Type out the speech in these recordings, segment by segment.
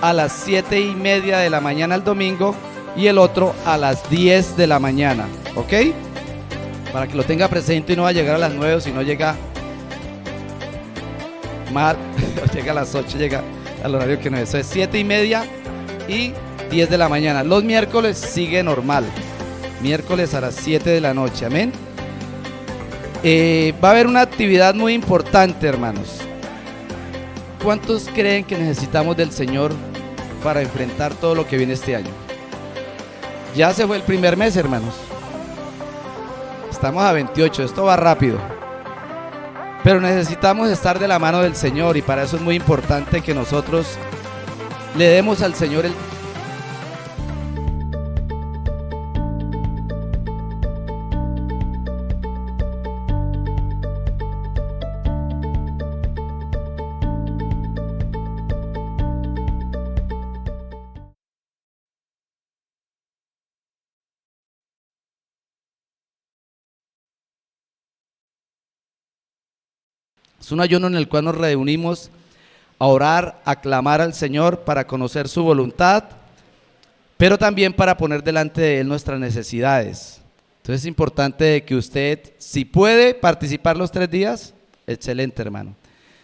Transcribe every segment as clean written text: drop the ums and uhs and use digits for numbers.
a las 7:30 de la mañana el domingo y el otro a las 10 de la mañana, ¿ok? Para que lo tenga presente y no va a llegar a las 9 o si no llega mal, llega a las 8, llega al horario que no es. Eso es 7:30 y 10 de la mañana. Los miércoles sigue normal, miércoles a las 7 de la noche, amén. Va a haber una actividad muy importante, hermanos. ¿Cuántos creen que necesitamos del Señor para enfrentar todo lo que viene este año? Ya se fue el primer mes, hermanos. Estamos a 28, esto va rápido. Pero necesitamos estar de la mano del Señor y para eso es muy importante que nosotros le demos al Señor el... Es un ayuno en el cual nos reunimos a orar, a clamar al Señor para conocer su voluntad, pero también para poner delante de Él nuestras necesidades. Entonces es importante que usted, si puede participar los 3 días, excelente, hermano.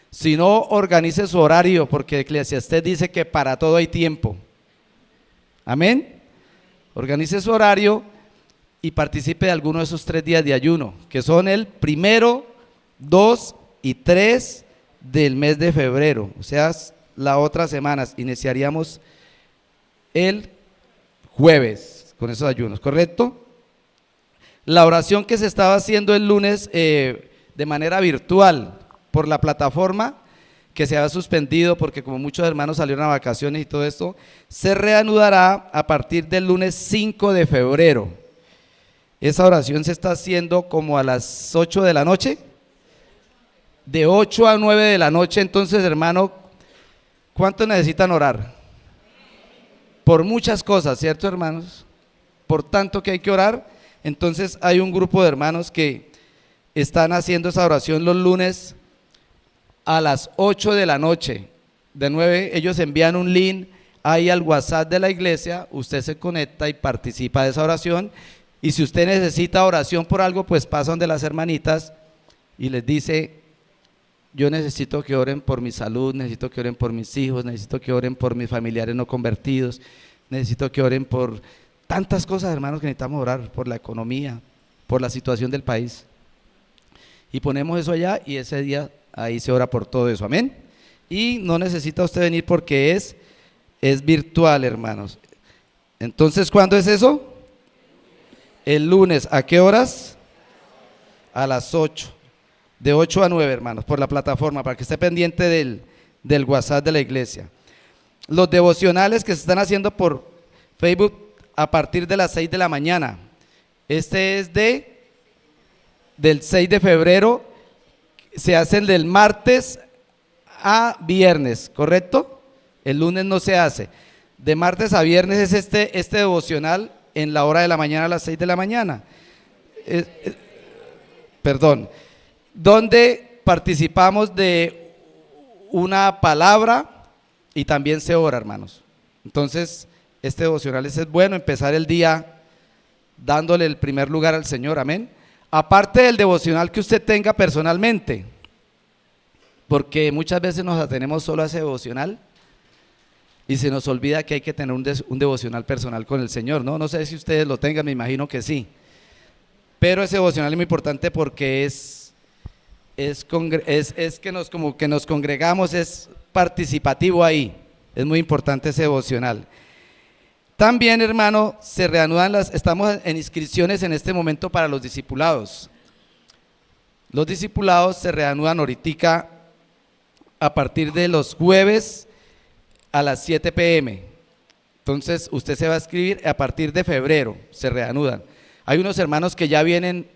Si no, organice su horario, porque Eclesiastés dice que para todo hay tiempo. Amén. Organice su horario y participe de alguno de esos 3 días de ayuno, que son el 1, 2 y 3 del mes de febrero, o sea, la otra semana. Iniciaríamos el jueves con esos ayunos, ¿correcto? La oración que se estaba haciendo el lunes de manera virtual por la plataforma, que se había suspendido porque como muchos hermanos salieron a vacaciones y todo esto, se reanudará a partir del lunes 5 de febrero. Esa oración se está haciendo como a las 8 de la noche, de 8 a 9 de la noche. Entonces, hermano, ¿cuánto necesitan orar? Por muchas cosas, ¿cierto, hermanos? Por tanto que hay que orar. Entonces hay un grupo de hermanos que están haciendo esa oración los lunes a las 8 de la noche. De 9, ellos envían un link ahí al WhatsApp de la iglesia, usted se conecta y participa de esa oración. Y si usted necesita oración por algo, pues pasa donde las hermanitas y les dice: yo necesito que oren por mi salud, necesito que oren por mis hijos, necesito que oren por mis familiares no convertidos, necesito que oren por tantas cosas, hermanos, que necesitamos orar, por la economía, por la situación del país. Y ponemos eso allá y ese día ahí se ora por todo eso, amén. Y no necesita usted venir porque es virtual, hermanos. Entonces, ¿cuándo es eso? El lunes. ¿A qué horas? A las 8. De 8 a 9, hermanos, por la plataforma, para que esté pendiente del WhatsApp de la iglesia. Los devocionales que se están haciendo por Facebook a partir de las 6 de la mañana. Este es del 6 de febrero, se hacen del martes a viernes, ¿correcto? El lunes no se hace. De martes a viernes es este devocional en la hora de la mañana a las 6 de la mañana. Perdón. Donde participamos de una palabra y también se ora, hermanos. Entonces, este devocional es bueno, empezar el día dándole el primer lugar al Señor, amén. Aparte del devocional que usted tenga personalmente, porque muchas veces nos atenemos solo a ese devocional y se nos olvida que hay que tener un devocional personal con el Señor, ¿no? No sé si ustedes lo tengan, me imagino que sí. Pero ese devocional es muy importante porque es que nos congregamos, es participativo ahí, es muy importante ese devocional. También, hermano, se reanudan estamos en inscripciones en este momento para los discipulados. Los discipulados se reanudan ahorita a partir de los jueves a las 7 p.m. Entonces usted se va a inscribir a partir de febrero, se reanudan. Hay unos hermanos que ya vienen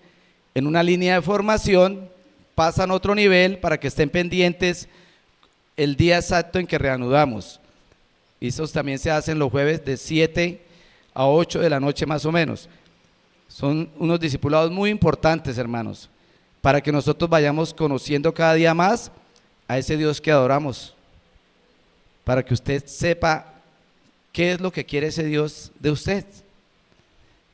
en una línea de formación, pasan a otro nivel para que estén pendientes el día exacto en que reanudamos. Y esos también se hacen los jueves de 7 a 8 de la noche más o menos. Son unos discipulados muy importantes, hermanos, para que nosotros vayamos conociendo cada día más a ese Dios que adoramos. para que usted sepa qué es lo que quiere ese Dios de usted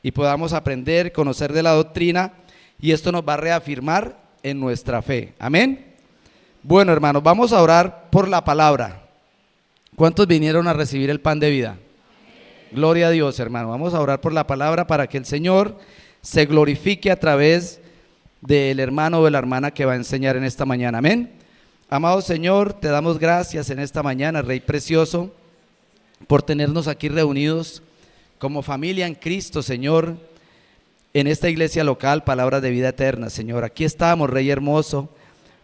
y podamos aprender, conocer de la doctrina, y esto nos va a reafirmar en nuestra fe. Amén. Bueno, hermanos, vamos a orar por la palabra. ¿Cuántos vinieron a recibir el pan de vida? Gloria a Dios, hermano. Vamos a orar por la palabra para que el Señor se glorifique a través del hermano o de la hermana que va a enseñar en esta mañana. Amén. Amado Señor, te damos gracias en esta mañana, Rey precioso, por tenernos aquí reunidos como familia en Cristo, Señor, en esta iglesia local, Palabras de Vida Eterna, Señor. Aquí estamos, Rey hermoso,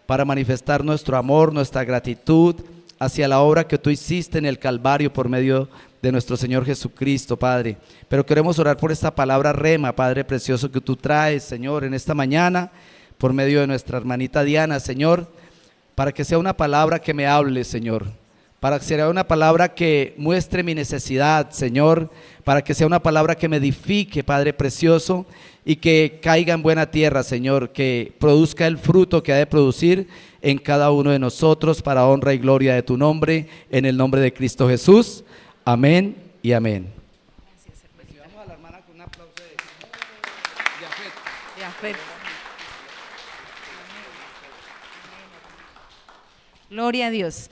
para manifestar nuestro amor, nuestra gratitud hacia la obra que tú hiciste en el Calvario por medio de nuestro Señor Jesucristo, Padre. Pero queremos orar por esta palabra rema, Padre precioso, que tú traes, Señor, en esta mañana, por medio de nuestra hermanita Diana, Señor, para que sea una palabra que me hable, Señor, para que sea una palabra que muestre mi necesidad, Señor, para que sea una palabra que me edifique, Padre precioso, y que caiga en buena tierra, Señor, que produzca el fruto que ha de producir en cada uno de nosotros, para honra y gloria de tu nombre, en el nombre de Cristo Jesús. Amén y amén. Gracias, hermanita. Recibamos a la hermana con un aplauso de afecto. De afecto. Gloria a Dios.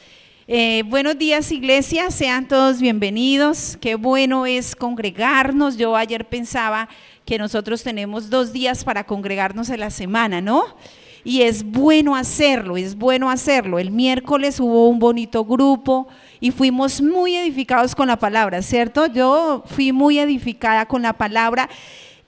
Buenos días, iglesia, sean todos bienvenidos. Qué bueno es congregarnos. Yo ayer pensaba que nosotros tenemos 2 días para congregarnos en la semana, ¿no? Y es bueno hacerlo, es bueno hacerlo. El miércoles hubo un bonito grupo y fuimos muy edificados con la palabra, ¿cierto? Yo fui muy edificada con la palabra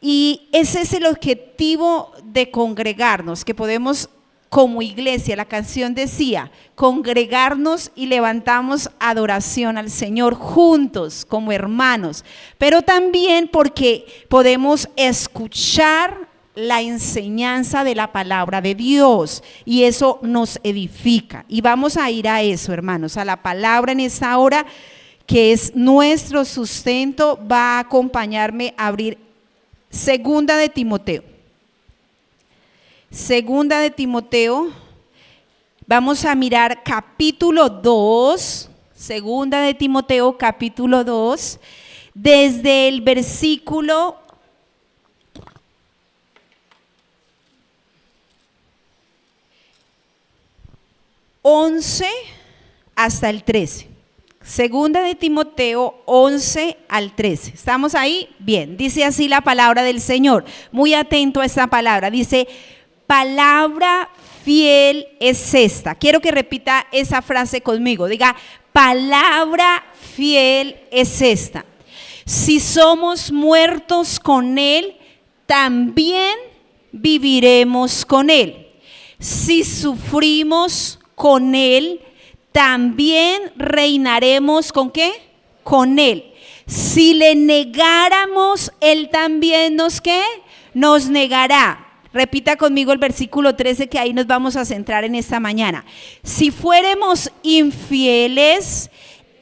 y ese es el objetivo de congregarnos, que podemos como iglesia, la canción decía, congregarnos y levantamos adoración al Señor juntos como hermanos, pero también porque podemos escuchar la enseñanza de la palabra de Dios y eso nos edifica. Y vamos a ir a eso, hermanos, a la palabra en esta hora que es nuestro sustento. Va a acompañarme a abrir Segunda de Timoteo. Segunda de Timoteo, vamos a mirar capítulo 2, Segunda de Timoteo capítulo 2, desde el versículo 11 hasta el 13. Segunda de Timoteo 11 al 13. ¿Estamos ahí? Bien, dice así la palabra del Señor. Muy atento a esta palabra. Dice: palabra fiel es esta. Quiero que repita esa frase conmigo. Diga: palabra fiel es esta. Si somos muertos con Él, también viviremos con Él. Si sufrimos con Él, también reinaremos ¿con qué? Con Él. Si le negáramos, Él también nos ¿qué? Nos negará. Repita conmigo el versículo 13, que ahí nos vamos a centrar en esta mañana. Si fuéramos infieles,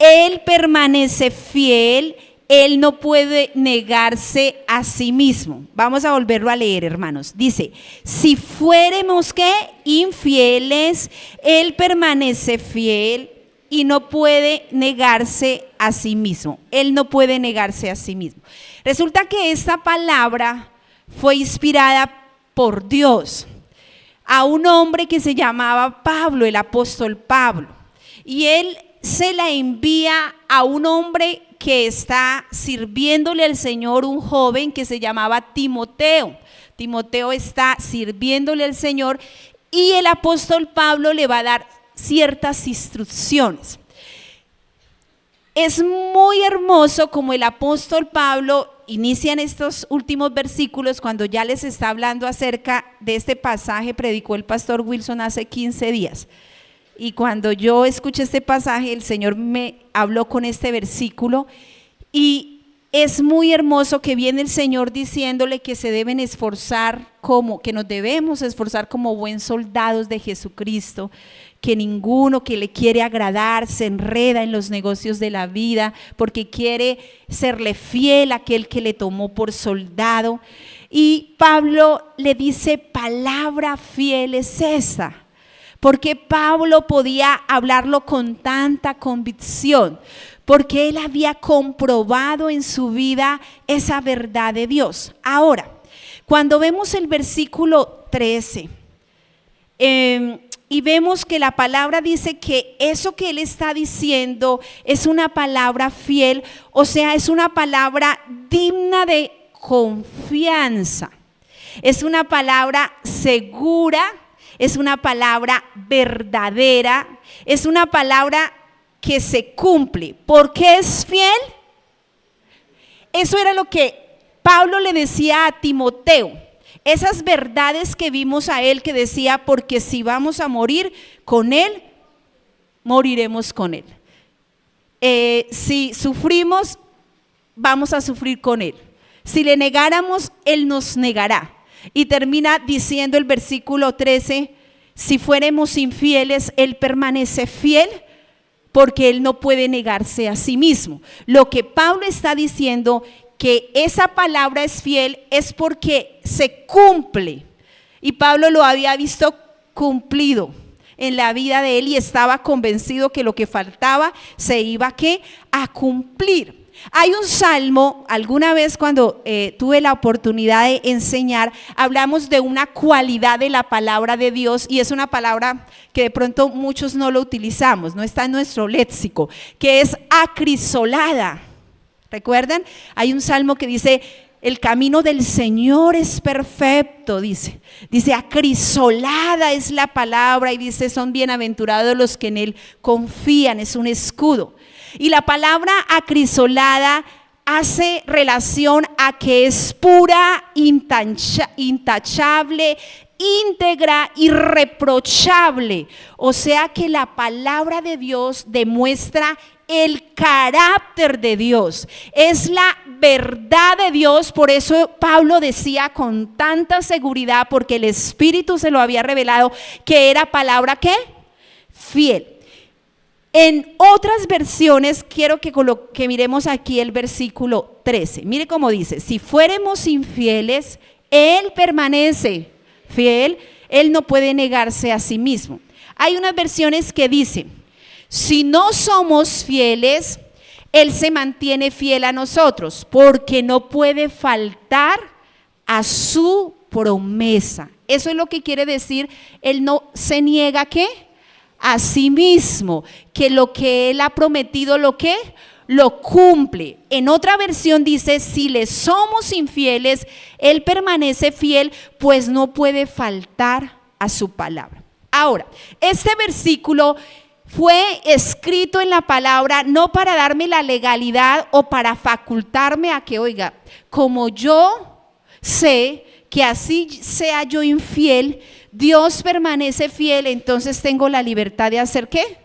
Él permanece fiel, Él no puede negarse a sí mismo. Vamos a volverlo a leer, hermanos. Dice: si fuéramos ¿qué? Infieles, Él permanece fiel y no puede negarse a sí mismo. Él no puede negarse a sí mismo. Resulta que esta palabra fue inspirada por Dios a un hombre que se llamaba Pablo, el apóstol Pablo, y él se la envía a un hombre que está sirviéndole al Señor, un joven que se llamaba Timoteo. Timoteo está sirviéndole al Señor y el apóstol Pablo le va a dar ciertas instrucciones. Es muy hermoso como el apóstol Pablo inicia en estos últimos versículos, cuando ya les está hablando acerca de este pasaje. Predicó el pastor Wilson hace 15 días. Y cuando yo escuché este pasaje, el Señor me habló con este versículo y es muy hermoso que viene el Señor diciéndole que se deben esforzar que nos debemos esforzar como buen soldados de Jesucristo, que ninguno que le quiere agradar se enreda en los negocios de la vida porque quiere serle fiel a aquel que le tomó por soldado. Y Pablo le dice: palabra fiel es esta. ¿Por qué Pablo podía hablarlo con tanta convicción? Porque él había comprobado en su vida esa verdad de Dios. Ahora, cuando vemos el versículo 13, y vemos que la palabra dice que eso que él está diciendo es una palabra fiel, o sea, es una palabra digna de confianza, es una palabra segura, es una palabra verdadera, es una palabra que se cumple. ¿Por qué es fiel? Eso era lo que Pablo le decía a Timoteo. Esas verdades que vimos a él, que decía, porque si vamos a morir con él, moriremos con él. Si sufrimos, vamos a sufrir con él. Si le negáramos, él nos negará. Y termina diciendo el versículo 13, si fuéramos infieles, él permanece fiel, porque él no puede negarse a sí mismo. Lo que Pablo está diciendo, que esa palabra es fiel, es porque se cumple. Y Pablo lo había visto cumplido en la vida de él y estaba convencido que lo que faltaba se iba a cumplir. Hay un salmo, alguna vez cuando tuve la oportunidad de enseñar, hablamos de una cualidad de la palabra de Dios, y es una palabra que de pronto muchos no lo utilizamos, no está en nuestro léxico, que es acrisolada. ¿Recuerdan? Hay un salmo que dice, el camino del Señor es perfecto, dice acrisolada es la palabra, y dice, son bienaventurados los que en él confían, es un escudo. Y la palabra acrisolada hace relación a que es pura, intachable, íntegra, irreprochable. O sea que la palabra de Dios demuestra el carácter de Dios, es la verdad de Dios. Por eso Pablo decía con tanta seguridad, porque el Espíritu se lo había revelado, que era palabra ¿qué? Fiel. En otras versiones, quiero que miremos aquí el versículo 13. Mire cómo dice, si fuéramos infieles, él permanece fiel, él no puede negarse a sí mismo. Hay unas versiones que dicen, si no somos fieles, él se mantiene fiel a nosotros, porque no puede faltar a su promesa. Eso es lo que quiere decir, él no se niega ¿qué? A sí mismo, que lo que él ha prometido, lo cumple. En otra versión dice, si le somos infieles, él permanece fiel, pues no puede faltar a su palabra. Ahora, este versículo fue escrito en la palabra no para darme la legalidad o para facultarme a que, oiga, como yo sé que así sea yo infiel, Dios permanece fiel, entonces tengo la libertad de hacer ¿qué?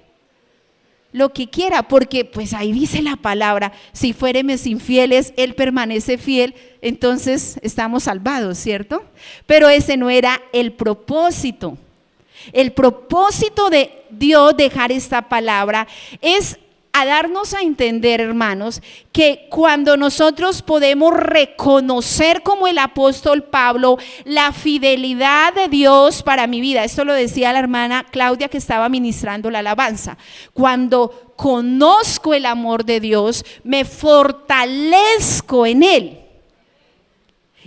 Lo que quiera, porque pues ahí dice la palabra, si fuéramos infieles, él permanece fiel, entonces estamos salvados, ¿cierto? Pero ese no era el propósito. El propósito de Dios dejar esta palabra es a darnos a entender, hermanos, que cuando nosotros podemos reconocer como el apóstol Pablo la fidelidad de Dios para mi vida, esto lo decía la hermana Claudia que estaba ministrando la alabanza, cuando conozco el amor de Dios, me fortalezco en él.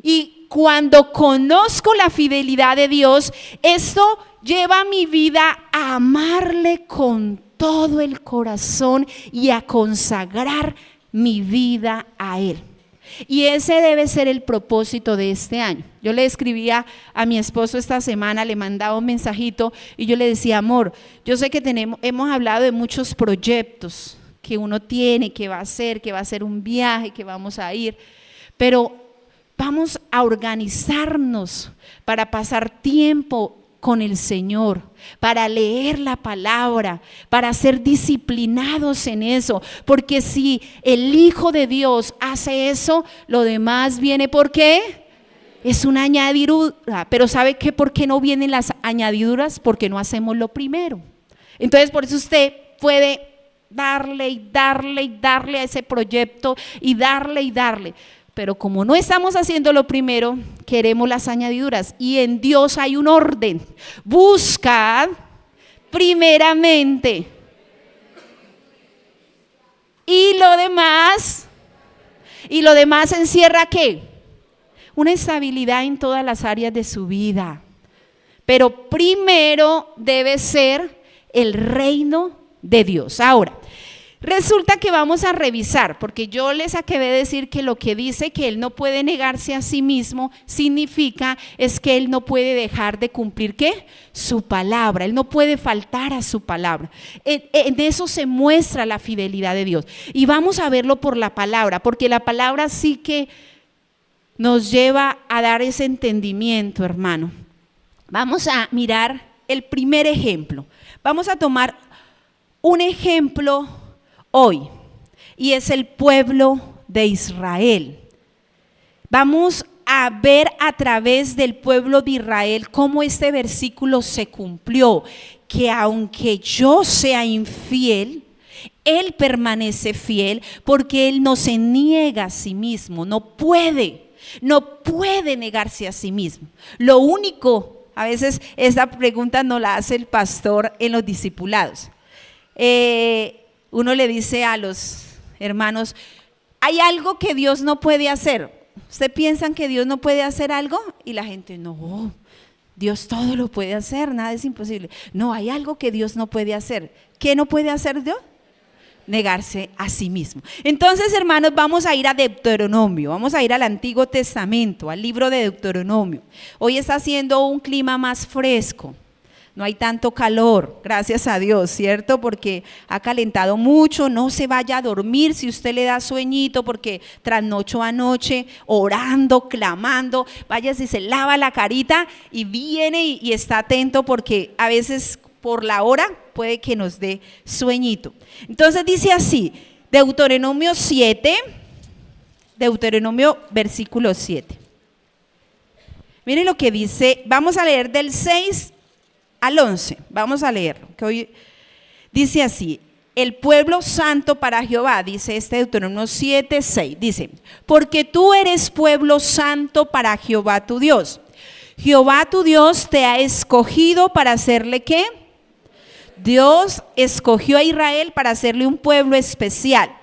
Y cuando conozco la fidelidad de Dios, esto lleva a mi vida a amarle con todo el corazón y a consagrar mi vida a él. Y ese debe ser el propósito de este año. Yo le escribía a mi esposo esta semana, le mandaba un mensajito y yo le decía, amor, yo sé que hemos hablado de muchos proyectos que uno tiene, que va a hacer un viaje, que vamos a ir, pero vamos a organizarnos para pasar tiempo con el Señor, para leer la palabra, para ser disciplinados en eso, porque si el Hijo de Dios hace eso, lo demás viene, ¿por qué? Es una añadidura, pero ¿sabe qué? ¿Por qué no vienen las añadiduras? Porque no hacemos lo primero. Entonces por eso usted puede darle y darle y darle a ese proyecto y darle, pero como no estamos haciendo lo primero, queremos las añadiduras. Y en Dios hay un orden. Buscad primeramente. Y lo demás encierra ¿qué? Una estabilidad en todas las áreas de su vida. Pero primero debe ser el reino de Dios. Ahora, resulta que vamos a revisar, porque yo les acabé de decir que lo que dice que Él no puede negarse a sí mismo, significa es que Él no puede dejar de cumplir ¿qué? Su palabra. Él no puede faltar a su palabra. En eso se muestra la fidelidad de Dios. Y vamos a verlo por la palabra, porque la palabra sí que nos lleva a dar ese entendimiento, hermano. Vamos a mirar el primer ejemplo. Vamos a tomar un ejemplo hoy, y es el pueblo de Israel. Vamos a ver a través del pueblo de Israel cómo este versículo se cumplió, que aunque yo sea infiel, Él permanece fiel, porque Él no se niega a sí mismo, no puede negarse a sí mismo. Lo único, a veces esta pregunta no la hace el pastor en los discipulados. Uno le dice a los hermanos, ¿hay algo que Dios no puede hacer? ¿Ustedes piensan que Dios no puede hacer algo? Y la gente, no, Dios todo lo puede hacer, nada es imposible. No, hay algo que Dios no puede hacer. ¿Qué no puede hacer Dios? Negarse a sí mismo. Entonces, hermanos, vamos a ir a Deuteronomio, vamos a ir al Antiguo Testamento, al libro de Deuteronomio. Hoy está haciendo un clima más fresco. No hay tanto calor, gracias a Dios, ¿cierto? Porque ha calentado mucho. No se vaya a dormir si usted le da sueñito, porque trasnochó anoche orando, clamando. Vaya, si se lava la carita y viene y está atento, porque a veces por la hora puede que nos dé sueñito. Entonces dice así, Deuteronomio 7, Deuteronomio versículo 7. Miren lo que dice, vamos a leer del 6 al 11, vamos a leerlo, que hoy dice así: el pueblo santo para Jehová, dice este Deuteronomio 7, 6, dice, porque tú eres pueblo santo para Jehová tu Dios. Jehová tu Dios te ha escogido para hacerle ¿qué? Dios escogió a Israel para hacerle un pueblo especial.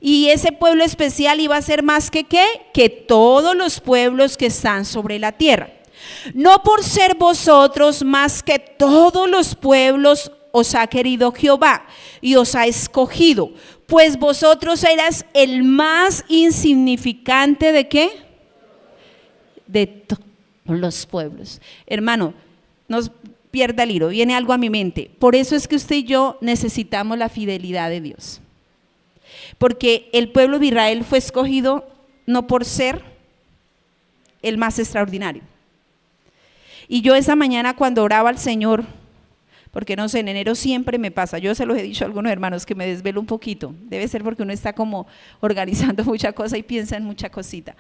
Y ese pueblo especial iba a ser más que ¿qué? Que todos los pueblos que están sobre la tierra. No por ser vosotros más que todos los pueblos os ha querido Jehová y os ha escogido, pues vosotros eras el más insignificante ¿de qué? De todos los pueblos. Hermano, no pierda el hilo, viene algo a mi mente. Por eso es que usted y yo necesitamos la fidelidad de Dios, porque el pueblo de Israel fue escogido no por ser el más extraordinario. Y yo esa mañana cuando oraba al Señor, porque no sé, en enero siempre me pasa, yo se los he dicho a algunos hermanos que me desvelo un poquito, debe ser porque uno está como organizando mucha cosa y piensa en mucha cosita.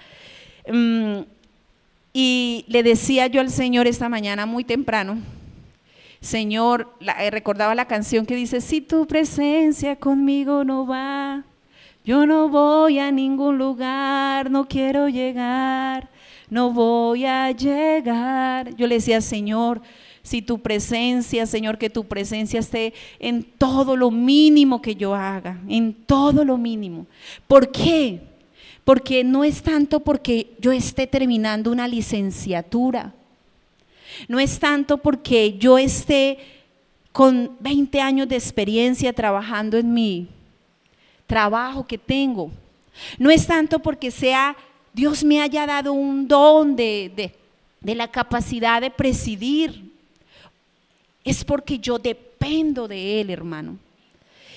Y le decía yo al Señor esta mañana muy temprano, Señor, recordaba la canción que dice, si tu presencia conmigo no va, yo no voy a ningún lugar, no quiero llegar. No voy a llegar. Yo le decía, Señor, si tu presencia, Señor, que tu presencia esté en todo lo mínimo que yo haga, en todo lo mínimo. ¿Por qué? Porque no es tanto porque yo esté terminando una licenciatura, no es tanto porque yo esté con 20 años de experiencia trabajando en mi trabajo que tengo, no es tanto porque Dios me haya dado un don de la capacidad de presidir, es porque yo dependo de Él, hermano.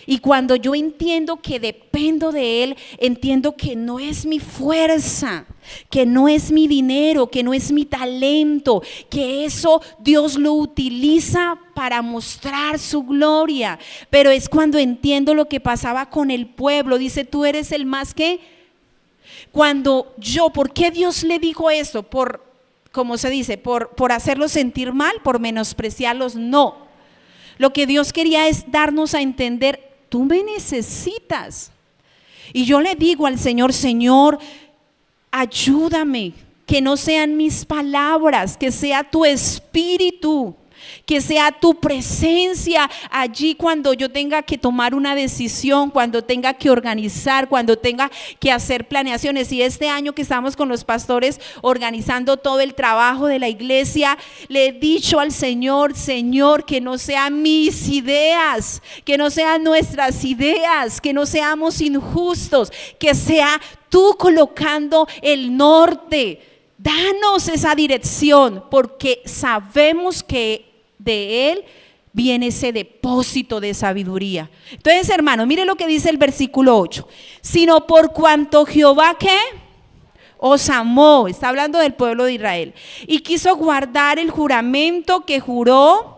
Y cuando yo entiendo que dependo de Él, entiendo que no es mi fuerza, que no es mi dinero, que no es mi talento, que eso Dios lo utiliza para mostrar su gloria. Pero es cuando entiendo lo que pasaba con el pueblo. Dice, tú eres el más que... Cuando ¿por qué Dios le dijo eso? Como se dice, por hacerlos sentir mal, por menospreciarlos, no. Lo que Dios quería es darnos a entender, tú me necesitas. Y yo le digo al Señor, Señor, ayúdame, que no sean mis palabras, que sea tu espíritu que sea tu presencia allí cuando yo tenga que tomar una decisión, cuando tenga que organizar, cuando tenga que hacer planeaciones. Y este año que estamos con los pastores organizando todo el trabajo de la iglesia, le he dicho al Señor, Señor, que no sean mis ideas, que no sean nuestras ideas, que no seamos injustos, que sea tú colocando el norte. Danos esa dirección, porque sabemos que de Él viene ese depósito de sabiduría. Entonces, hermano, mire lo que dice el versículo 8. Sino por cuanto Jehová, ¿qué? Os amó, está hablando del pueblo de Israel, y quiso guardar el juramento que juró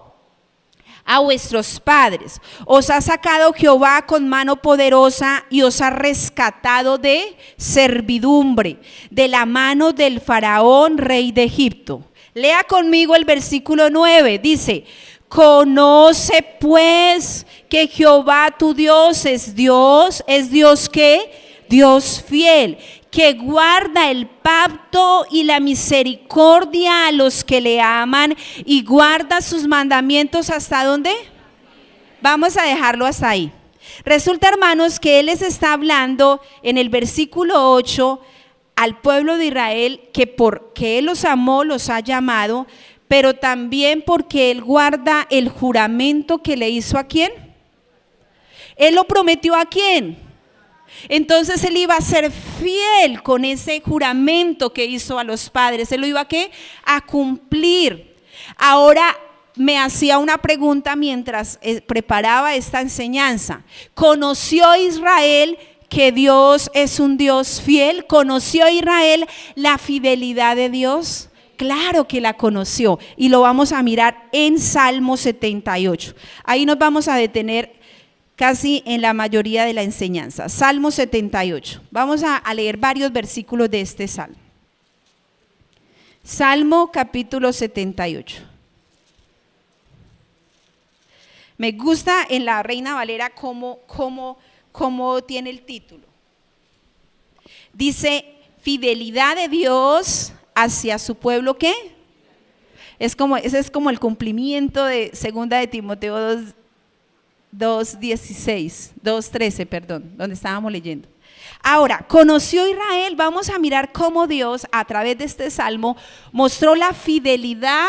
a vuestros padres. Os ha sacado Jehová con mano poderosa y os ha rescatado de servidumbre, de la mano del faraón, rey de Egipto. Lea conmigo el versículo 9, dice: conoce pues que Jehová tu Dios ¿es Dios qué? Dios fiel, que guarda el pacto y la misericordia a los que le aman y guarda sus mandamientos. ¿Hasta dónde? Vamos a dejarlo hasta ahí. Resulta, hermanos, que Él les está hablando en el versículo 8 al pueblo de Israel, que porque Él los amó, los ha llamado, pero también porque Él guarda el juramento que le hizo ¿a quién? Él lo prometió ¿a quién? Entonces Él iba a ser fiel con ese juramento que hizo a los padres. Él lo iba a cumplir. Ahora me hacía una pregunta mientras preparaba esta enseñanza. ¿Conoció Israel que Dios es un Dios fiel? ¿Conoció Israel la fidelidad de Dios? Claro que la conoció, y lo vamos a mirar en Salmo 78. Ahí nos vamos a detener casi en la mayoría de la enseñanza. Salmo 78. Vamos a leer varios versículos de este salmo. Salmo capítulo 78. Me gusta en la Reina Valera cómo tiene el título. Dice: fidelidad de Dios hacia su pueblo, ¿qué? Ese es como el cumplimiento de 2 de Timoteo 2:13, perdón, donde estábamos leyendo. Ahora, conoció Israel. Vamos a mirar cómo Dios a través de este salmo mostró la fidelidad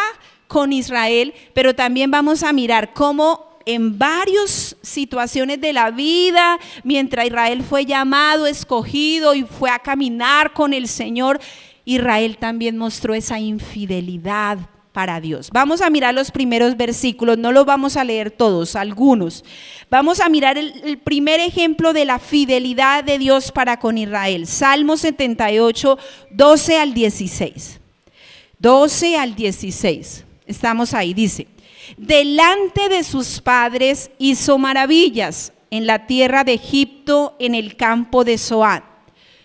con Israel, pero también vamos a mirar cómo en varias situaciones de la vida, mientras Israel fue llamado, escogido y fue a caminar con el Señor, Israel también mostró esa infidelidad para Dios. Vamos a mirar los primeros versículos, no los vamos a leer todos, algunos. Vamos a mirar el primer ejemplo de la fidelidad de Dios para con Israel. Salmo 78, 12 al 16. 12 al 16. Estamos ahí, dice: delante de sus padres hizo maravillas en la tierra de Egipto, en el campo de Zoán.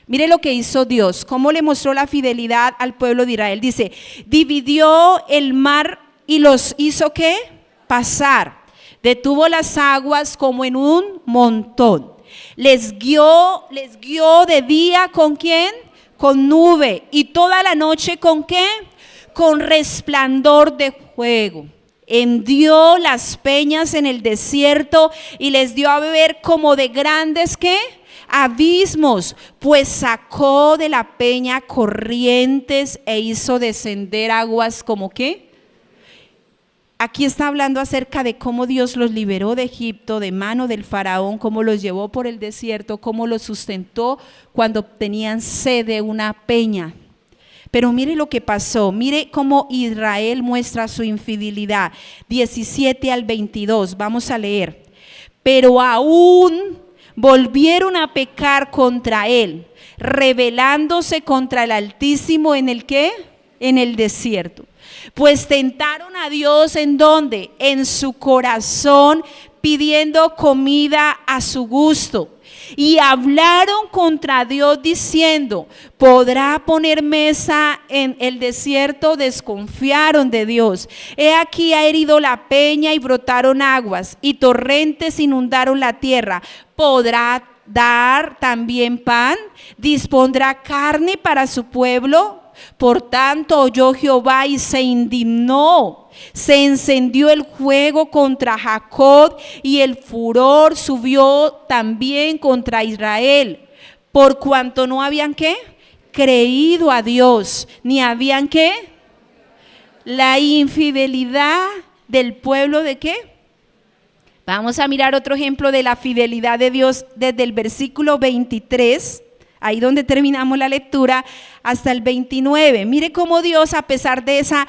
Mire lo que hizo Dios, cómo le mostró la fidelidad al pueblo de Israel. Dice: dividió el mar y los hizo ¿qué? Pasar. Detuvo las aguas como en un montón. Les guió de día ¿con quién? Con nube, y toda la noche ¿con qué? Con resplandor de fuego. Hendió las peñas en el desierto y les dio a beber como de grandes ¿qué? Abismos, pues sacó de la peña corrientes e hizo descender aguas como ¿qué? Aquí está hablando acerca de cómo Dios los liberó de Egipto, de mano del faraón, cómo los llevó por el desierto, cómo los sustentó cuando tenían sed de una peña. Pero mire lo que pasó, mire cómo Israel muestra su infidelidad. 17 al 22, vamos a leer. Pero aún volvieron a pecar contra él, rebelándose contra el Altísimo en el ¿qué? En el desierto. Pues tentaron a Dios ¿en dónde? En su corazón, pidiendo comida a su gusto. Y hablaron contra Dios diciendo: ¿podrá poner mesa en el desierto? Desconfiaron de Dios. He aquí ha herido la peña y brotaron aguas, y torrentes inundaron la tierra. ¿Podrá dar también pan? ¿Dispondrá carne para su pueblo? Por tanto oyó Jehová y se indignó. Se encendió el fuego contra Jacob y el furor subió también contra Israel, por cuanto no habían ¿qué? Creído a Dios, ni habían ¿qué? La infidelidad del pueblo ¿de qué? Vamos a mirar otro ejemplo de la fidelidad de Dios desde el versículo 23, ahí donde terminamos la lectura, hasta el 29. Mire cómo Dios, a pesar de esa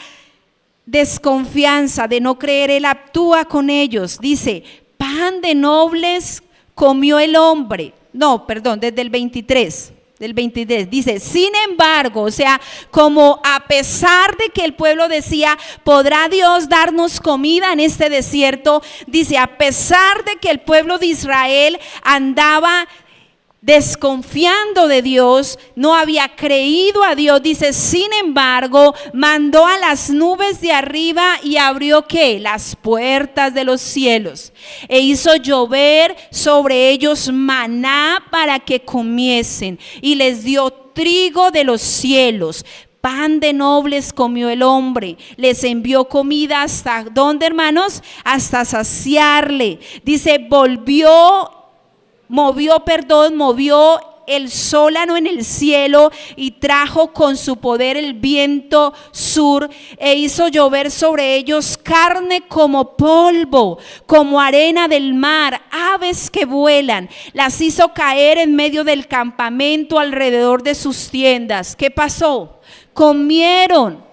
desconfianza, de no creer, Él actúa con ellos. Dice, pan de nobles comió el hombre. No, perdón, desde el 23. Del 23 dice, sin embargo, o sea, como a pesar de que el pueblo decía, ¿podrá Dios darnos comida en este desierto? Dice, a pesar de que el pueblo de Israel andaba desconfiando de Dios, no había creído a Dios, dice, sin embargo, mandó a las nubes de arriba y abrió ¿qué? Las puertas de los cielos, e hizo llover sobre ellos maná para que comiesen, y les dio trigo de los cielos. Pan de nobles comió el hombre, les envió comida hasta ¿dónde, hermanos? Hasta saciarle. Dice, movió el sólano en el cielo y trajo con su poder el viento sur e hizo llover sobre ellos carne como polvo, como arena del mar, aves que vuelan. Las hizo caer en medio del campamento alrededor de sus tiendas. ¿Qué pasó? Comieron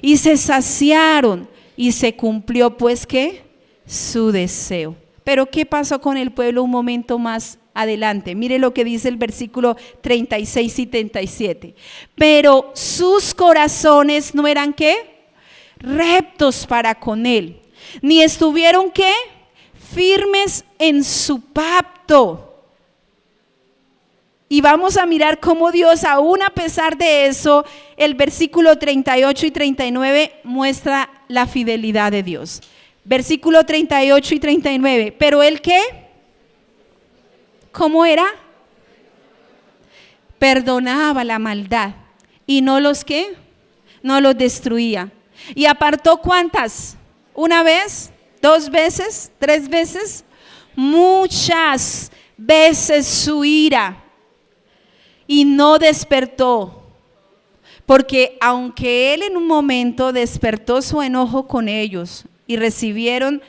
y se saciaron y se cumplió pues ¿qué? Su deseo. Pero ¿qué pasó con el pueblo un momento más adelante? Mire lo que dice el versículo 36 y 37. Pero sus corazones no eran ¿qué? Rectos para con él, ni estuvieron ¿qué? Firmes en su pacto. Y vamos a mirar cómo Dios, aún a pesar de eso, el versículo 38 y 39 muestra la fidelidad de Dios. Versículo 38 y 39. Pero él ¿qué? ¿Cómo era? Perdonaba la maldad y no los ¿qué? No los destruía. Y apartó ¿cuántas? ¿Una vez? ¿2 veces? ¿3 veces? Muchas veces su ira, y no despertó, porque aunque él en un momento despertó su enojo con ellos y recibieron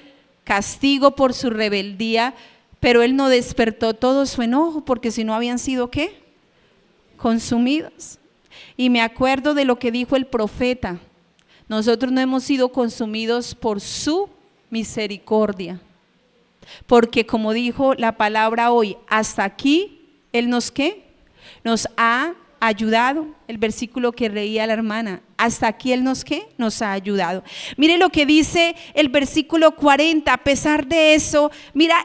castigo por su rebeldía, pero él no despertó todo su enojo, porque si no habían sido ¿qué? Consumidos. Y me acuerdo de lo que dijo el profeta: nosotros no hemos sido consumidos por su misericordia, porque como dijo la palabra hoy, hasta aquí él nos ¿qué? Nos ha ayudado. El versículo que leía la hermana, hasta aquí él nos ¿qué? Nos ha ayudado. Mire lo que dice el versículo 40. A pesar de eso, mira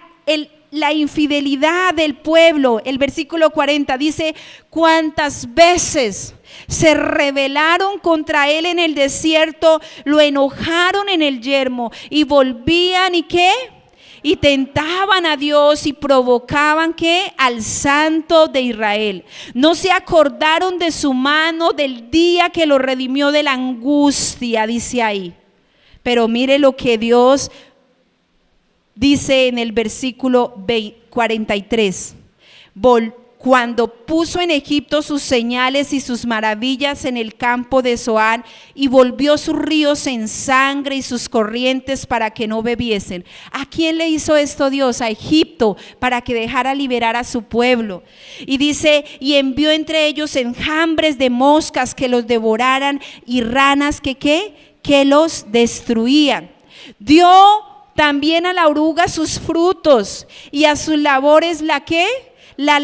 la infidelidad del pueblo. El versículo 40 dice: cuántas veces se rebelaron contra él en el desierto, lo enojaron en el yermo, y volvían y ¿qué? Y tentaban a Dios y provocaban ¿qué? Al Santo de Israel. No se acordaron de su mano del día que lo redimió de la angustia, dice ahí. Pero mire lo que Dios dice en el versículo 43. Cuando puso en Egipto sus señales y sus maravillas en el campo de Zoán, y volvió sus ríos en sangre y sus corrientes para que no bebiesen. ¿A quién le hizo esto Dios? A Egipto, para que dejara liberar a su pueblo. Y dice: y envió entre ellos enjambres de moscas que los devoraran, y ranas que los destruían. Dio también a la oruga sus frutos, y a sus labores a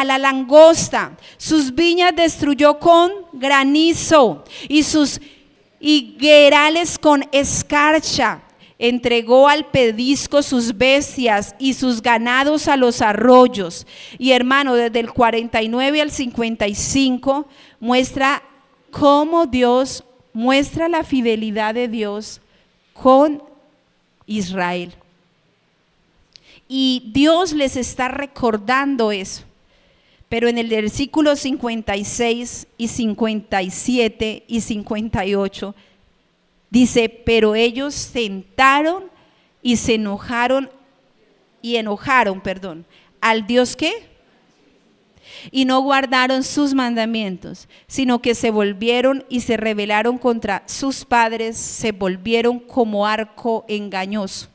la langosta. Sus viñas destruyó con granizo, y sus higuerales con escarcha. Entregó al pedisco sus bestias y sus ganados a los arroyos. Y hermano, desde el 49 al 55 muestra cómo Dios muestra la fidelidad de Dios con Israel. Y Dios les está recordando eso. Pero en el versículo 56 y 57 y 58 dice, pero ellos tentaron y se enojaron, al Dios ¿qué? Y no guardaron sus mandamientos, sino que se volvieron y se rebelaron contra sus padres, se volvieron como arco engañoso.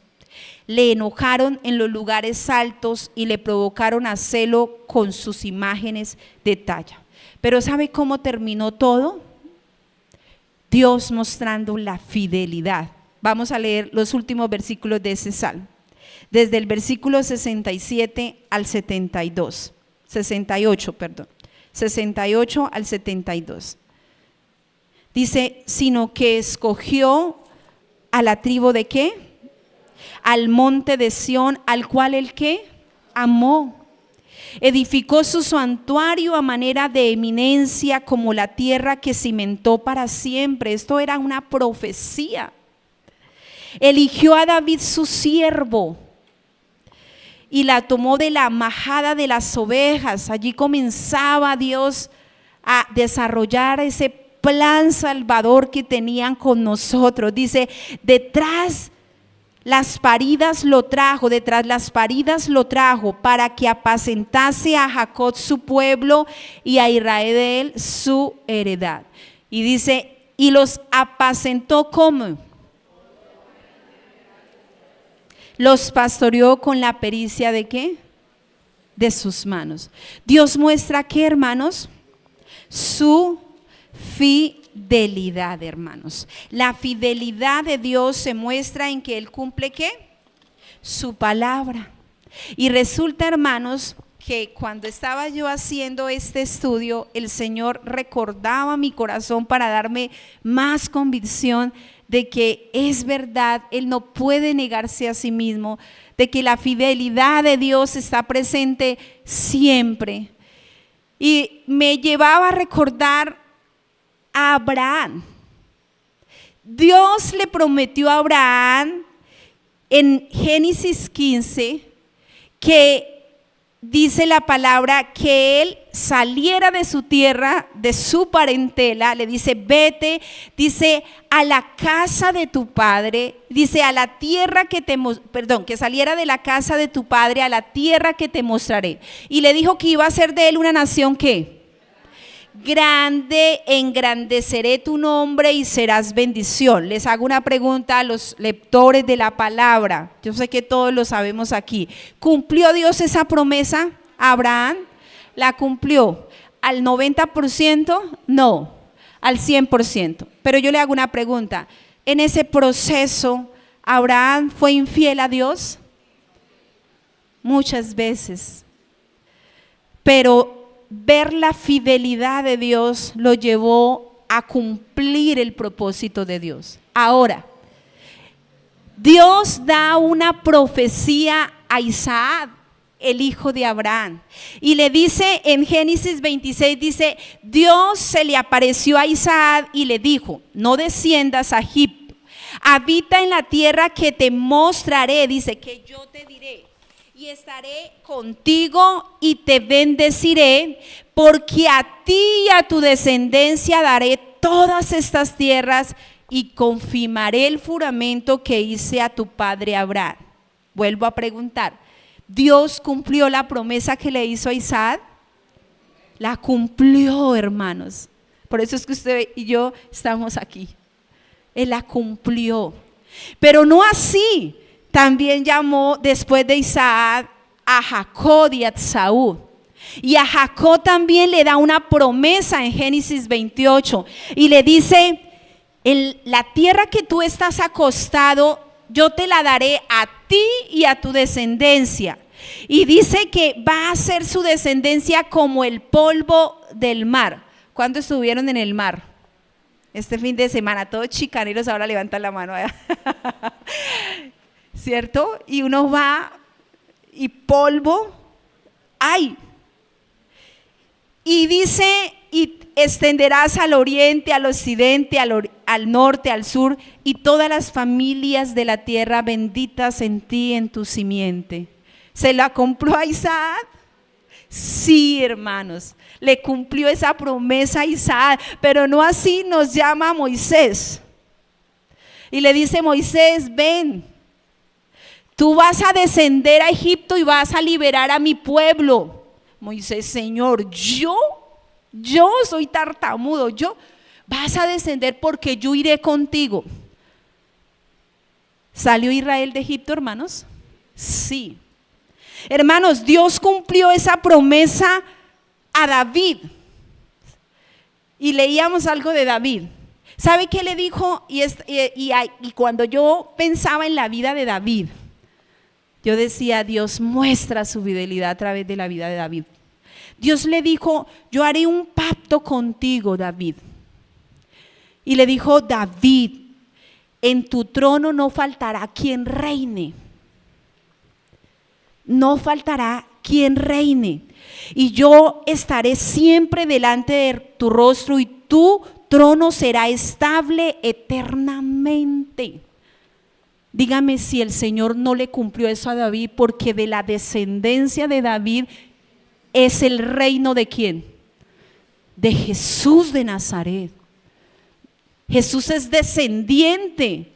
Le enojaron en los lugares altos y le provocaron a celo con sus imágenes de talla. Pero ¿sabe cómo terminó todo? Dios mostrando la fidelidad. Vamos a leer los últimos versículos de ese salmo, desde el versículo 67 al 72. 68 al 72. Dice, sino que escogió a la tribu de ¿qué? Al monte de Sión, al cual el ¿qué? Amó. Edificó su santuario a manera de eminencia, como la tierra que cimentó para siempre. Esto era una profecía. Eligió a David su siervo y la tomó de la majada de las ovejas. Allí comenzaba Dios a desarrollar ese plan salvador que tenían con nosotros. Dice, detrás las paridas lo trajo para que apacentase a Jacob su pueblo y a Israel su heredad. Y dice, y los apacentó ¿cómo? Los pastoreó con la pericia ¿de qué? De sus manos. Dios muestra ¿qué, hermanos? Su fidelidad, hermanos. La fidelidad de Dios se muestra en que Él cumple ¿qué? Su palabra. Y resulta, hermanos, que cuando estaba yo haciendo este estudio, el Señor recordaba mi corazón para darme más convicción de que es verdad, Él no puede negarse a sí mismo, de que la fidelidad de Dios está presente siempre. Y me llevaba a recordar a Abraham. Dios le prometió a Abraham en Génesis 15 que dice la palabra que él saliera de su tierra, de su parentela. Le dice, vete, dice, a la casa de tu padre, dice, a la tierra que saliera de la casa de tu padre a la tierra que te mostraré. Y le dijo que iba a ser de él una nación ¿qué? Grande, engrandeceré tu nombre y serás bendición. Les hago una pregunta a los lectores de la palabra. Yo sé que todos lo sabemos aquí. ¿Cumplió Dios esa promesa a Abraham? ¿La cumplió al 90%? No, al 100%. Pero yo le hago una pregunta. En ese proceso, ¿Abraham fue infiel a Dios? Muchas veces. Pero ver la fidelidad de Dios lo llevó a cumplir el propósito de Dios. Ahora, Dios da una profecía a Isaac, el hijo de Abraham, y le dice en Génesis 26, dice, Dios se le apareció a Isaac y le dijo, no desciendas a Egipto, habita en la tierra que te mostraré, dice, que yo te diré. Y estaré contigo y te bendeciré, porque a ti y a tu descendencia daré todas estas tierras y confirmaré el juramento que hice a tu padre Abraham. Vuelvo a preguntar, ¿Dios cumplió la promesa que le hizo a Isaac? La cumplió, hermanos. Por eso es que usted y yo estamos aquí. Él la cumplió. Pero no así. También llamó después de Isaac a Jacob y a Esaú. Y a Jacob también le da una promesa en Génesis 28. Y le dice, en la tierra que tú estás acostado, yo te la daré a ti y a tu descendencia. Y dice que va a ser su descendencia como el polvo del mar. ¿Cuándo estuvieron en el mar? Este fin de semana, todos chicaneros ahora levantan la mano. ¿Cierto? Y uno va y polvo hay. Y dice, y extenderás al oriente, al occidente, al norte, al sur, y todas las familias de la tierra benditas en ti, en tu simiente. ¿Se la compró a Isaac? Sí, hermanos, le cumplió esa promesa a Isaac, pero no así nos llama a Moisés. Y le dice: Moisés, ven, tú vas a descender a Egipto y vas a liberar a mi pueblo. Moisés: Señor, yo soy tartamudo, vas a descender porque yo iré contigo. ¿Salió Israel de Egipto, hermanos? Sí. Hermanos, Dios cumplió esa promesa a David. Y leíamos algo de David. ¿Sabe qué le dijo? Y cuando yo pensaba en la vida de David, yo decía: Dios muestra su fidelidad a través de la vida de David. Dios le dijo: yo haré un pacto contigo, David. Y le dijo: David, en tu trono no faltará quien reine. No faltará quien reine. Y yo estaré siempre delante de tu rostro y tu trono será estable eternamente. Dígame si el Señor no le cumplió eso a David, porque de la descendencia de David es el reino de ¿quién? De Jesús de Nazaret. Jesús es descendiente.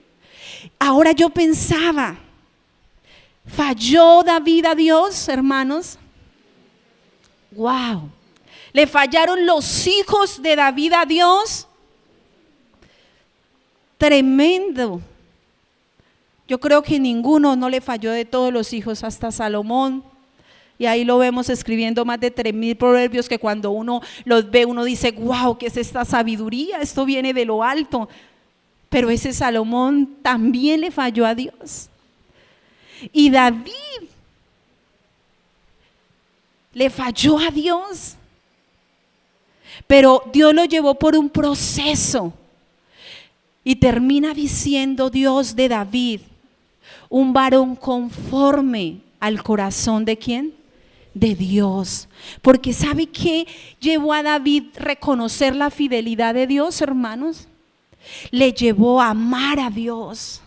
Ahora yo pensaba, ¿falló David a Dios, hermanos? Wow. ¿Le fallaron los hijos de David a Dios? Tremendo. Yo creo que ninguno no le falló de todos los hijos, hasta Salomón. Y ahí lo vemos escribiendo más de 3,000 proverbios que cuando uno los ve, uno dice: wow, ¿qué es esta sabiduría? Esto viene de lo alto. Pero ese Salomón también le falló a Dios. Y David le falló a Dios. Pero Dios lo llevó por un proceso. Y termina diciendo Dios de David: un varón conforme al corazón ¿de quién? De Dios. Porque ¿sabe qué llevó a David a reconocer la fidelidad de Dios, hermanos? Le llevó a amar a Dios.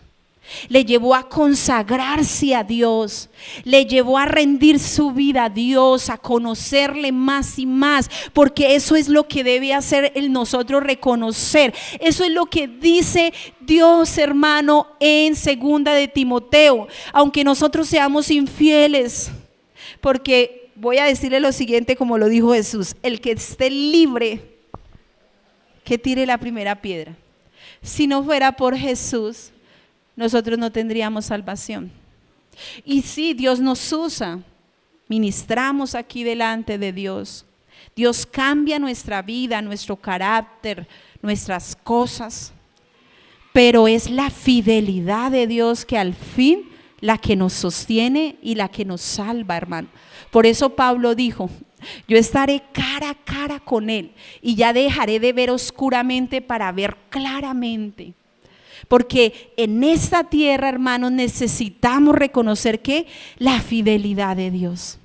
Le llevó a consagrarse a Dios, le llevó a rendir su vida a Dios, a conocerle más y más, porque eso es lo que debe hacer en nosotros, reconocer. Eso es lo que dice Dios, hermano, en 2 de Timoteo. Aunque nosotros seamos infieles, porque voy a decirle lo siguiente, como lo dijo Jesús: el que esté libre, que tire la primera piedra. Si no fuera por Jesús, nosotros no tendríamos salvación. Y sí, Dios nos usa, ministramos aquí delante de Dios. Dios cambia nuestra vida, nuestro carácter, nuestras cosas. Pero es la fidelidad de Dios que al fin la que nos sostiene y la que nos salva, hermano. Por eso Pablo dijo: yo estaré cara a cara con Él y ya dejaré de ver oscuramente para ver claramente. Porque en esta tierra, hermanos, necesitamos reconocer que la fidelidad de Dios.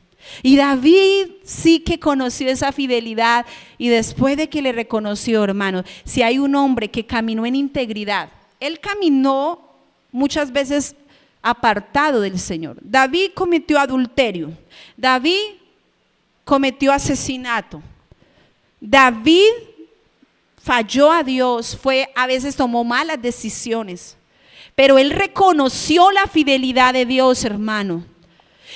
Y David sí que conoció esa fidelidad, y después de que le reconoció, hermanos, si hay un hombre que caminó en integridad, él caminó muchas veces apartado del Señor. David cometió adulterio, David cometió asesinato, David falló a Dios, a veces tomó malas decisiones, pero él reconoció la fidelidad de Dios, hermano.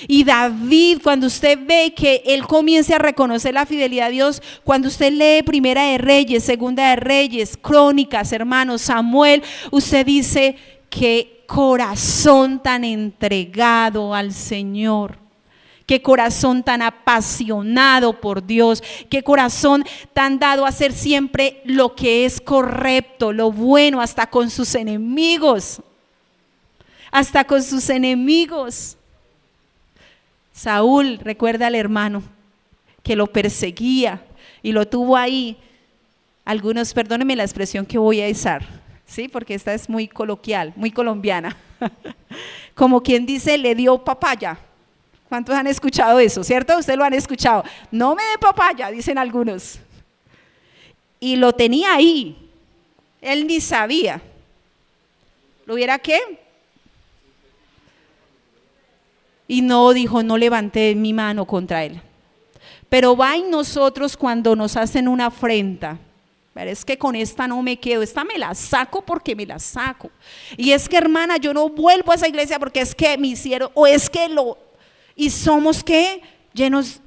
Y David, cuando usted ve que él comienza a reconocer la fidelidad de Dios, cuando usted lee Primera de Reyes, Segunda de Reyes, Crónicas, hermanos, Samuel, usted dice: qué corazón tan entregado al Señor. Qué corazón tan apasionado por Dios, qué corazón tan dado a hacer siempre lo que es correcto, lo bueno, hasta con sus enemigos. Hasta con sus enemigos. Saúl, recuerda al hermano que lo perseguía y lo tuvo ahí. Algunos, perdónenme la expresión que voy a usar, ¿sí? Porque esta es muy coloquial, muy colombiana. Como quien dice, le dio papaya. ¿Cuántos han escuchado eso, cierto? Ustedes lo han escuchado. No me dé papaya, dicen algunos. Y lo tenía ahí. Él ni sabía. ¿Lo hubiera qué? Y no dijo: no levanté mi mano contra él. Pero va en nosotros cuando nos hacen una afrenta. Pero es que con esta no me quedo, esta me la saco porque me la saco. Y es que, hermana, yo no vuelvo a esa iglesia porque es que me hicieron, o es que lo... Y somos, ¿qué? Llenos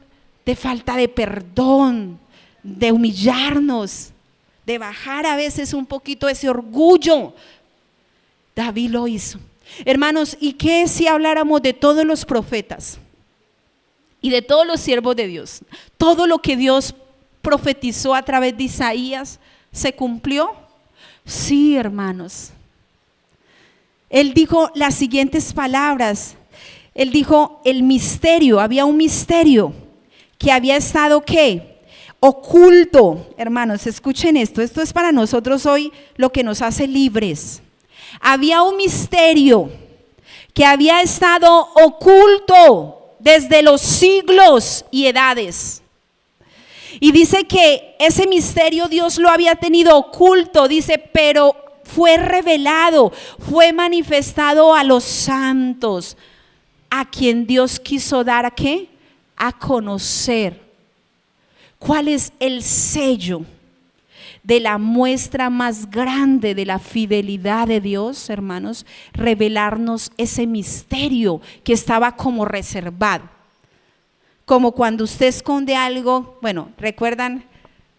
de falta de perdón, de humillarnos, de bajar a veces un poquito ese orgullo. David lo hizo. Hermanos, ¿y qué si habláramos de todos los profetas y de todos los siervos de Dios? Todo lo que Dios profetizó a través de Isaías, ¿se cumplió? Sí, hermanos. Él dijo las siguientes palabras. Él dijo, el misterio, había un misterio que había estado, ¿qué? Oculto. Hermanos, escuchen esto es para nosotros hoy lo que nos hace libres. Había un misterio que había estado oculto desde los siglos y edades. Y dice que ese misterio Dios lo había tenido oculto, dice, pero fue revelado, fue manifestado a los santos, a quien Dios quiso dar, ¿a qué? A conocer. ¿Cuál es el sello de la muestra más grande de la fidelidad de Dios, hermanos? Revelarnos ese misterio que estaba como reservado. Como cuando usted esconde algo, bueno, ¿recuerdan?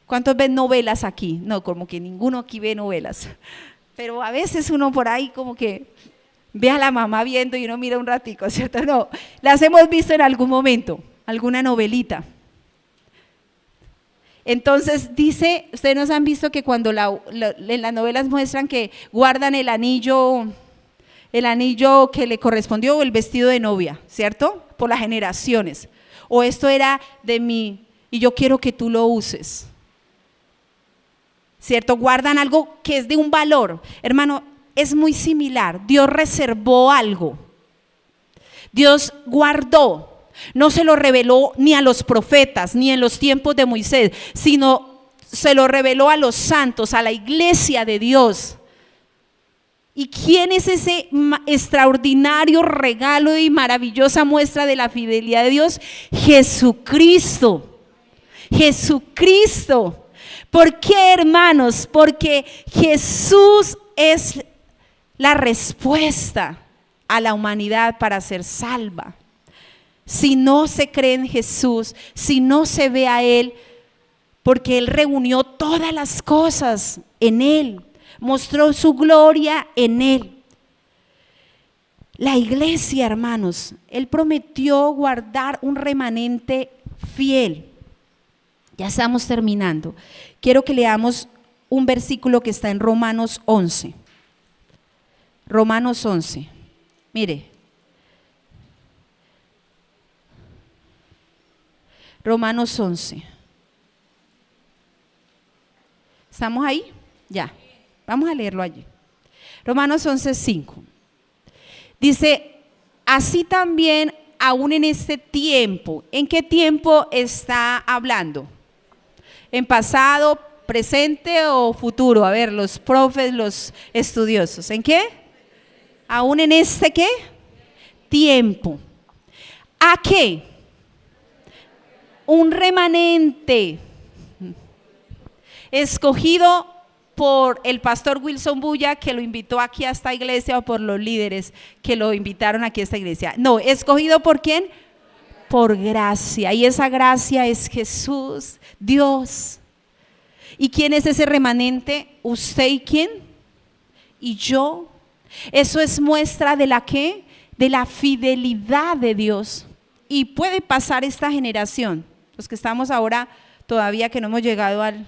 ¿Cuántos ven novelas aquí? No, como que ninguno aquí ve novelas. Pero a veces uno por ahí como que ve a la mamá viendo y uno mira un ratico, ¿cierto? No, las hemos visto en algún momento, alguna novelita. Entonces dice, ustedes nos han visto que cuando en las novelas muestran que guardan el anillo que le correspondió o el vestido de novia, ¿cierto? Por las generaciones. O esto era de mí y yo quiero que tú lo uses, ¿cierto? Guardan algo que es de un valor. Hermano, es muy similar. Dios reservó algo. Dios guardó. No se lo reveló ni a los profetas, ni en los tiempos de Moisés, sino se lo reveló a los santos, a la iglesia de Dios. ¿Y quién es ese extraordinario regalo y maravillosa muestra de la fidelidad de Dios? Jesucristo. Jesucristo. ¿Por qué, hermanos? Porque Jesús es la respuesta a la humanidad para ser salva. Si no se cree en Jesús, si no se ve a Él, porque Él reunió todas las cosas en Él, mostró su gloria en Él. La iglesia, hermanos, Él prometió guardar un remanente fiel. Ya estamos terminando. Quiero que leamos un versículo que está en Romanos 11. Romanos 11. Mire. Romanos 11. ¿Estamos ahí? Ya. Vamos a leerlo allí. Romanos 11:5. Dice, así también aún en este tiempo. ¿En qué tiempo está hablando? ¿En pasado, presente o futuro? A ver, los profes, los estudiosos. ¿En qué? Aún en este ¿qué? Tiempo. ¿A qué? Un remanente escogido por el pastor Wilson Bulla, que lo invitó aquí a esta iglesia, o por los líderes que lo invitaron aquí a esta iglesia. No, escogido ¿por quién? Por gracia, y esa gracia es Jesús, Dios. ¿Y quién es ese remanente? ¿Usted y quién? ¿Y yo? Eso es muestra de la ¿qué? De la fidelidad de Dios. Y puede pasar esta generación, los que estamos ahora todavía que no hemos llegado al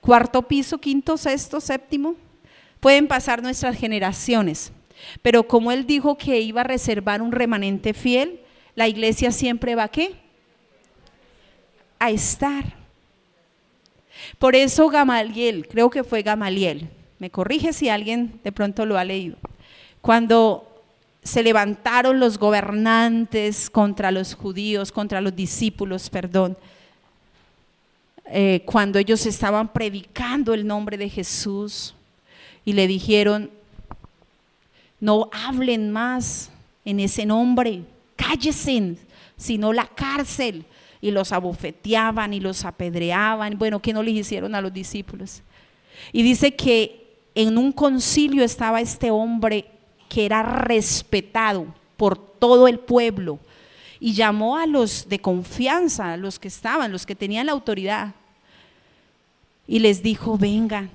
cuarto piso, quinto, sexto, séptimo, pueden pasar nuestras generaciones, pero como Él dijo que iba a reservar un remanente fiel, la iglesia siempre va ¿a qué? A estar. Por eso Gamaliel, creo que fue Gamaliel, me corrige si alguien de pronto lo ha leído, cuando se levantaron los gobernantes contra los judíos, contra los discípulos, perdón, cuando ellos estaban predicando el nombre de Jesús y le dijeron, no hablen más en ese nombre, cállense, sino la cárcel. y los abofeteaban y los apedreaban. Bueno, ¿qué no les hicieron a los discípulos? Y dice que en un concilio estaba este hombre que era respetado por todo el pueblo, y llamó a los de confianza, a los que estaban, los que tenían la autoridad, y les dijo: vengan.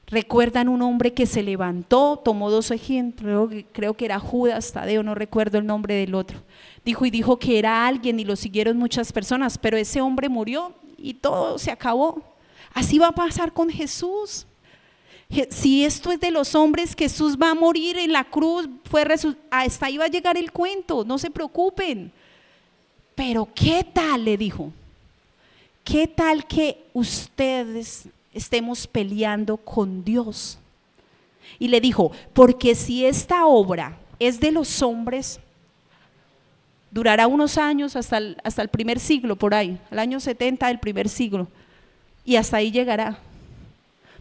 ¿Recuerdan un hombre que se levantó, tomó 2 ejemplos, creo que era Judas Tadeo, no recuerdo el nombre del otro, dijo que era alguien y lo siguieron muchas personas, pero ese hombre murió y todo se acabó? Así va a pasar con Jesús. Si esto es de los hombres, Jesús va a morir en la cruz, hasta ahí va a llegar el cuento, no se preocupen. Pero ¿qué tal? Le dijo, ¿qué tal que ustedes estemos peleando con Dios? Y le dijo, porque si esta obra es de los hombres, durará unos años hasta el primer siglo, por ahí, al año 70 del primer siglo, y hasta ahí llegará.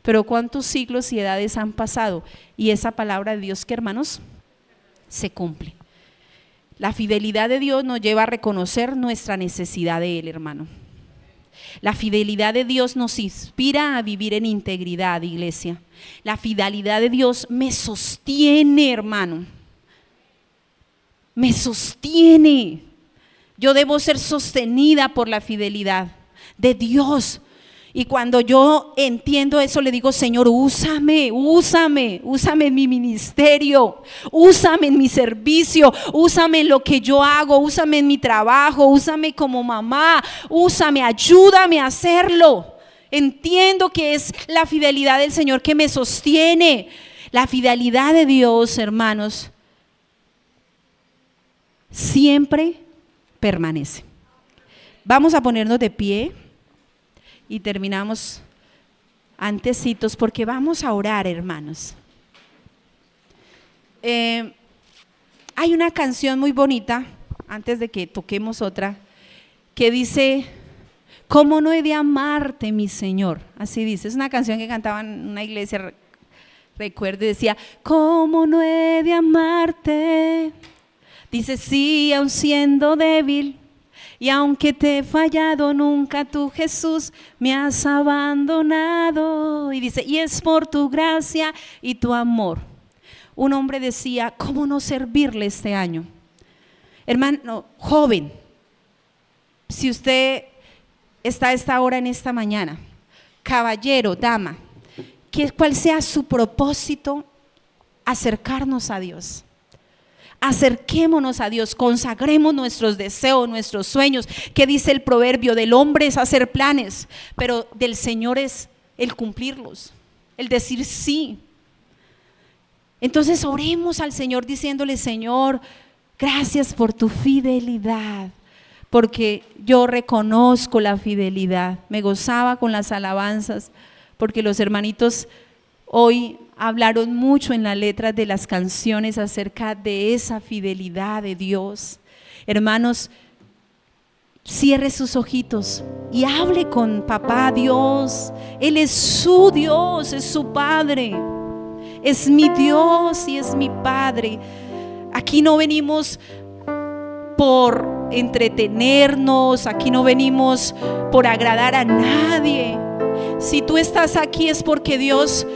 Pero ¿cuántos siglos y edades han pasado? Y esa palabra de Dios, que hermanos, se cumple. La fidelidad de Dios nos lleva a reconocer nuestra necesidad de Él, hermano. La fidelidad de Dios nos inspira a vivir en integridad, iglesia. La fidelidad de Dios me sostiene, hermano. Me sostiene. Yo debo ser sostenida por la fidelidad de Dios. Y cuando yo entiendo eso, le digo: Señor, úsame en mi ministerio, úsame en mi servicio, úsame en lo que yo hago, úsame en mi trabajo, úsame como mamá, úsame, ayúdame a hacerlo. Entiendo que es la fidelidad del Señor que me sostiene. La fidelidad de Dios, hermanos, siempre permanece. Vamos a ponernos de pie y terminamos antecitos, porque vamos a orar, hermanos. Hay una canción muy bonita, antes de que toquemos otra, que dice: ¿cómo no he de amarte, mi Señor? Así dice, es una canción que cantaban en una iglesia, recuerdo, y decía: ¿cómo no he de amarte? Dice: sí, aun siendo débil, y aunque te he fallado, nunca tú, Jesús, me has abandonado. Y dice: y es por tu gracia y tu amor. Un hombre decía: ¿cómo no servirle este año? Hermano, joven, si usted está a esta hora en esta mañana, caballero, dama, ¿cuál sea su propósito? Acercarnos a Dios. Acerquémonos a Dios, consagremos nuestros deseos, nuestros sueños. ¿Qué dice el proverbio? Del hombre es hacer planes, pero del Señor es el cumplirlos, el decir sí. Entonces oremos al Señor diciéndole: Señor, gracias por tu fidelidad, porque yo reconozco la fidelidad. Me gozaba con las alabanzas, porque los hermanitos hoy hablaron mucho en las letras de las canciones acerca de esa fidelidad de Dios. Hermanos, cierre sus ojitos y hable con papá Dios. Él es su Dios, es su Padre, es mi Dios y es mi Padre. Aquí no venimos por entretenernos, aquí no venimos por agradar a nadie. Si tú estás aquí es porque Dios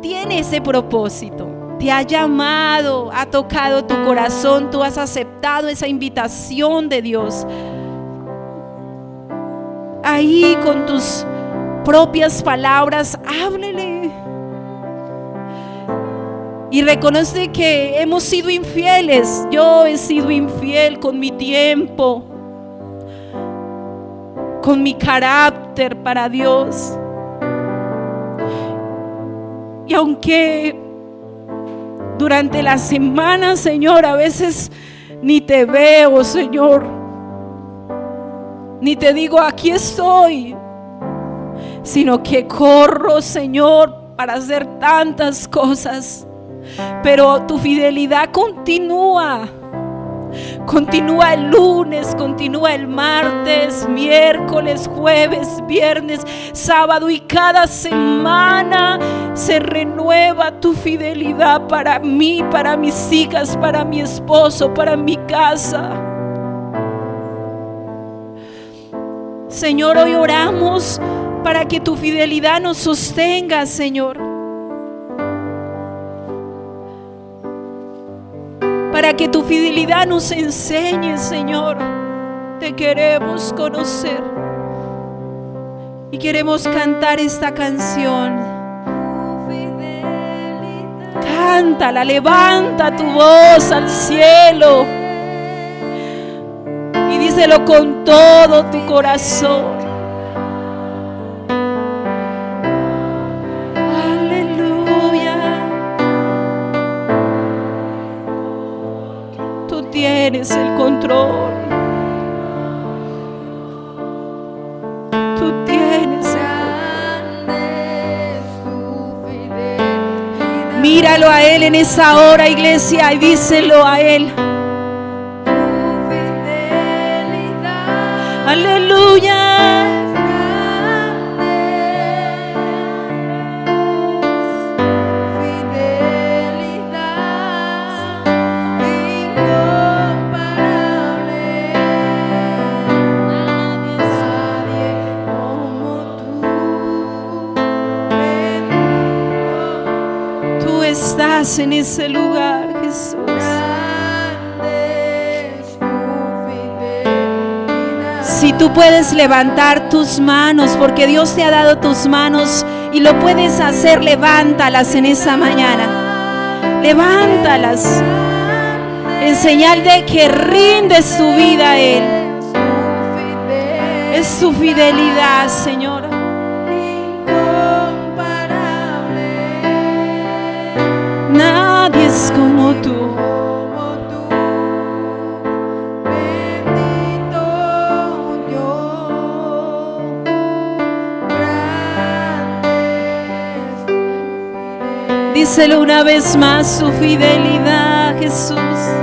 tiene ese propósito, te ha llamado, ha tocado tu corazón, tú has aceptado esa invitación de Dios. Ahí con tus propias palabras, háblele y reconoce que hemos sido infieles. Yo he sido infiel con mi tiempo, con mi carácter para Dios. Y aunque durante la semana, Señor, a veces ni te veo, Señor, ni te digo aquí estoy, sino que corro, Señor, para hacer tantas cosas, pero tu fidelidad continúa. Continúa el lunes, continúa el martes, miércoles, jueves, viernes, sábado, y cada semana se renueva tu fidelidad para mí, para mis hijas, para mi esposo, para mi casa. Señor, hoy oramos para que tu fidelidad nos sostenga, Señor. Para que tu fidelidad nos enseñe, Señor. Te queremos conocer y queremos cantar esta canción. Cántala, levanta tu voz al cielo y díselo con todo tu corazón. Aleluya. Tú tienes el control. Tú tienes el control. Míralo a Él en esa hora, iglesia, y díselo a Él. Aleluya. Tú estás en ese lugar, Jesús. Si tú puedes levantar tus manos, porque Dios te ha dado tus manos y lo puedes hacer, levántalas en esa mañana. Levántalas en señal de que rindes tu vida a Él. Es su fidelidad, Señor. Nadie es como tú. Díselo una vez más, su fidelidad, Jesús.